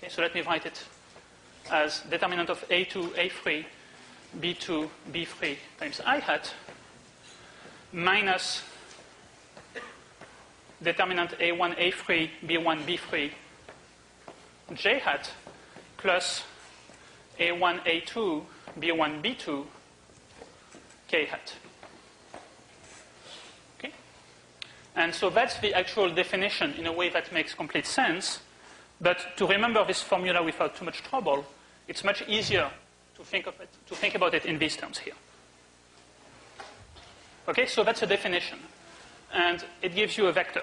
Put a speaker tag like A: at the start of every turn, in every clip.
A: Okay, so let me write it as determinant of A2, A3, B2, B3 times I hat minus determinant A1, A3, B1, B3, J hat plus A1, A2, B1, B2, K hat. Okay? And so that's the actual definition in a way that makes complete sense. But to remember this formula without too much trouble, it's much easier to think about it in these terms here. Okay, so that's a definition. And it gives you a vector.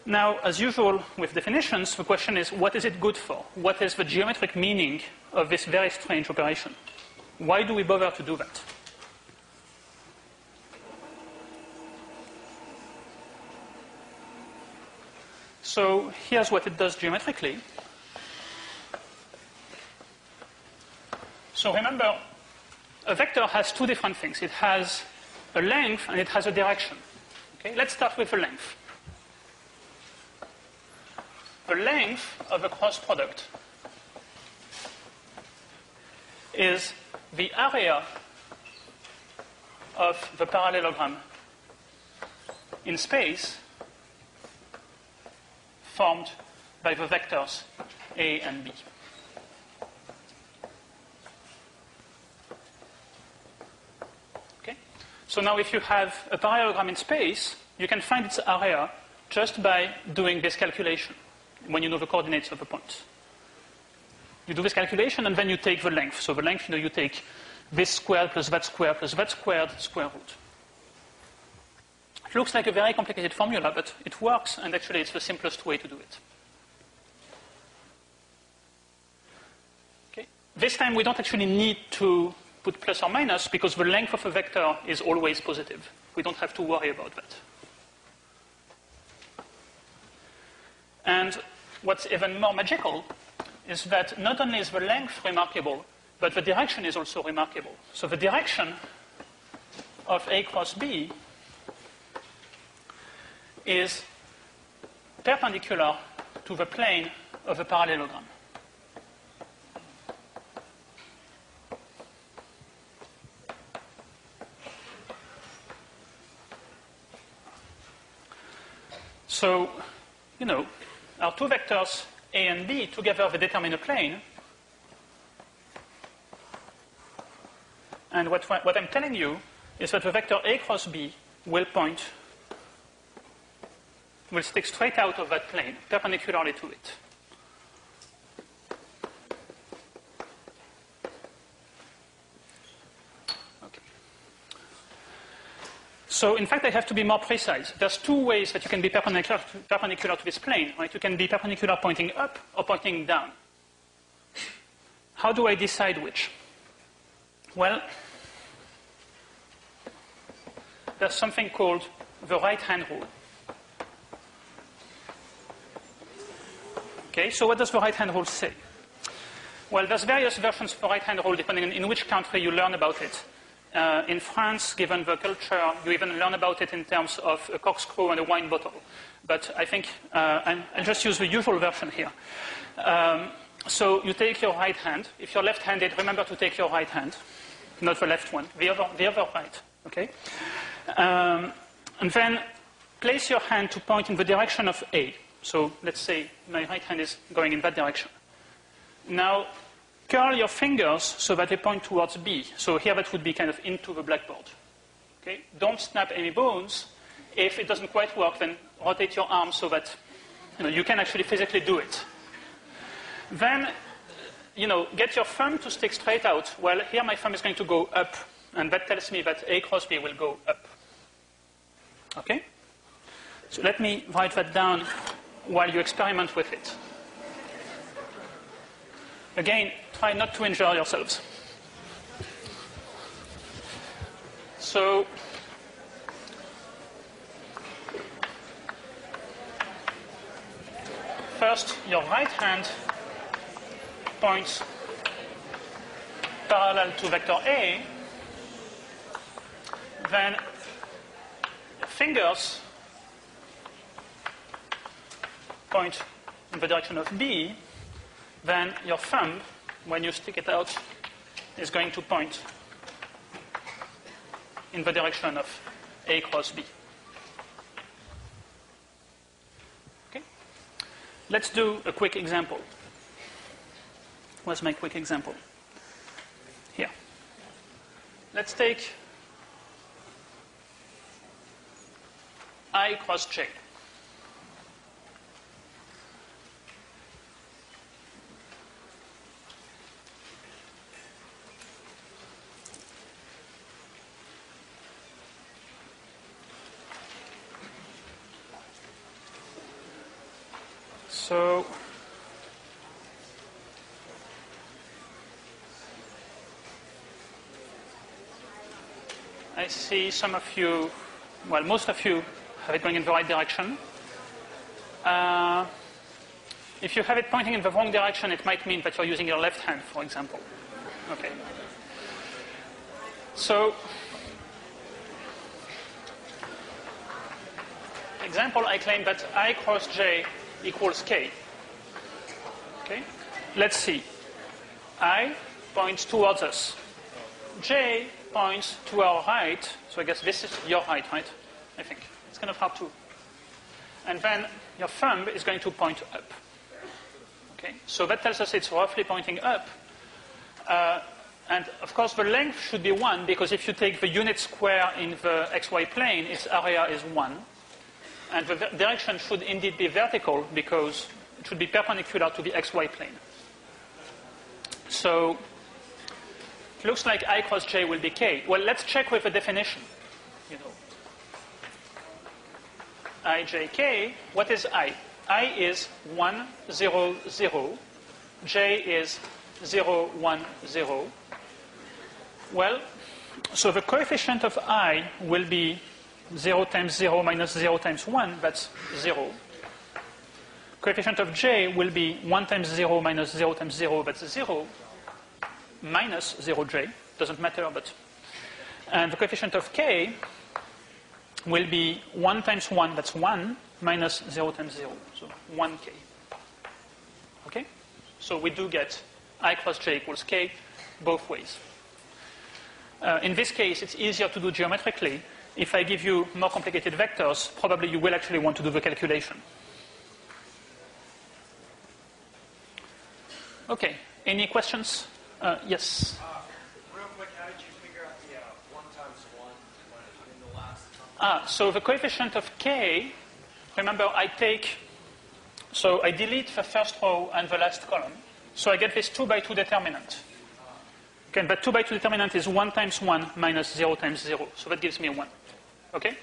A: Now, as usual with definitions, the question is, what is it good for? What is the geometric meaning of this very strange operation? Why do we bother to do that? So here's what it does geometrically. So remember, a vector has two different things. It has a length and it has a direction. Okay? Let's start with the length. The length of a cross product is the area of the parallelogram in space formed by the vectors A and B. Okay? So now if you have a parallelogram in space, you can find its area just by doing this calculation when you know the coordinates of the points. You do this calculation and then you take the length. So the length, you take this squared plus that squared, square root. It looks like a very complicated formula, but it works, and actually it's the simplest way to do it. Okay. This time we don't actually need to put plus or minus because the length of a vector is always positive. We don't have to worry about that. And what's even more magical is that not only is the length remarkable, but the direction is also remarkable. So the direction of A cross B is perpendicular to the plane of a parallelogram. So, our two vectors A and B together they determine a plane. And what I'm telling you is that the vector A cross B will stick straight out of that plane, perpendicularly to it. Okay. So, in fact, I have to be more precise. There's two ways that you can be perpendicular to this plane, right? You can be perpendicular pointing up or pointing down. How do I decide which? Well, there's something called the right-hand rule. Okay, so what does the right-hand rule say? Well, there's various versions of the right-hand rule depending on in which country you learn about it. In France, given the culture, you even learn about it in terms of a corkscrew and a wine bottle. But I think I'll just use the usual version here. So you take your right hand. If you're left-handed, remember to take your right hand, not the left one, the other right. Okay, and then place your hand to point in the direction of A. So let's say my right hand is going in that direction. Now, curl your fingers so that they point towards B. So here that would be kind of into the blackboard. Okay? Don't snap any bones. If it doesn't quite work, then rotate your arm so that you can actually physically do it. Then, get your thumb to stick straight out. Well, here my thumb is going to go up, and that tells me that A cross B will go up. Okay? So let me write that down while you experiment with it. Again, try not to injure yourselves. So, first, your right hand points parallel to vector A. Then, fingers point in the direction of B. then your thumb, when you stick it out, is going to point in the direction of A cross B. Okay? Let's do a quick example. Where's my quick example? Here. Let's take I cross J. So I see some of you, well, most of you have it going in the right direction. If you have it pointing in the wrong direction, it might mean that you're using your left hand, for example. Okay. So, example, I claim that I cross J equals K. Okay. Let's see. I points towards us. J points to our right. So I guess this is your right, right? I think. It's kind of hard to. And then your thumb is going to point up. Okay. So that tells us it's roughly pointing up. And of course, the length should be 1, because if you take the unit square in the xy plane, its area is 1. And the direction should indeed be vertical, because it should be perpendicular to the xy plane. So it looks like I cross J will be K. Well, let's check with the definition. You know, IJK, what is I? I is 1, 0, 0. J is 0, 1, 0. Well, so the coefficient of I will be 0 times 0 minus 0 times 1, that's 0. Coefficient of J will be 1 times 0 minus 0 times 0, that's 0, minus 0J, doesn't matter, but. And the coefficient of K will be 1 times 1, that's 1, minus 0 times 0, so 1K. Okay? So we do get I cross J equals K both ways. In this case, it's easier to do geometrically. If I give you more complicated vectors, probably you will actually want to do the calculation. Okay, any questions? Yes?
B: Real quick, how did you figure out the 1 times 1 in the last?
A: So the coefficient of K, remember I delete the first row and the last column. So I get this 2 by 2 determinant. Okay, but 2 by 2 determinant is 1 times 1 minus 0 times 0. So that gives me 1. Okay?